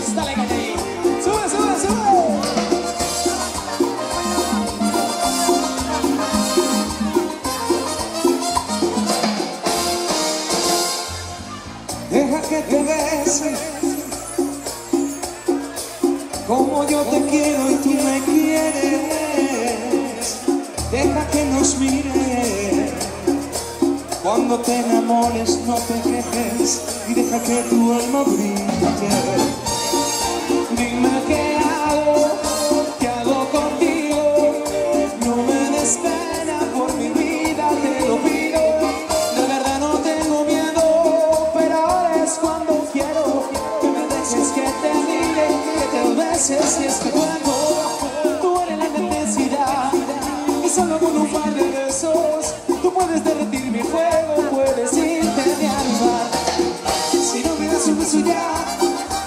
pues, dale calle. Sube, sube, sube. Deja que te bese como yo te quiero y tú me quieres. Deja que nos mire. Cuando te enamores no te quejes y deja que tu alma brille. Dime qué hago contigo. No me des pena, por mi vida te lo pido. De verdad no tengo miedo, pero ahora es cuando quiero que me dejes, que te mire, que te beses. Y es que cuando tú eres la necesidad, y solo con un par de besos tú puedes derretir mi fuego, puedes irte de animar. Si no me das un beso ya,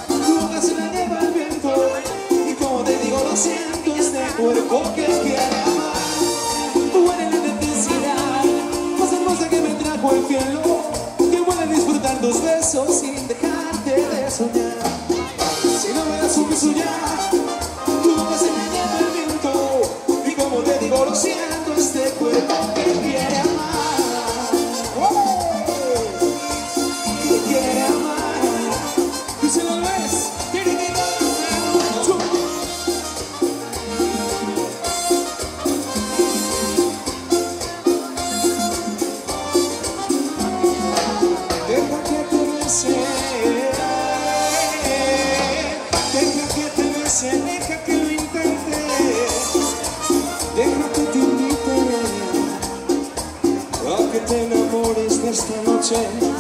tu boca se la lleva el viento. Y como te digo, lo siento, este cuerpo que quiere amar. Tú eres la necesidad más hermosa que me trajo el cielo, que puede disfrutar tus besos sin dejarte de soñar. Si no me das un beso ya, tu boca se la lleva el viento. Y como te digo, lo siento, este cuerpo que quiere amar. Deja que lo intente, deja que te invite a que te enamores de esta noche.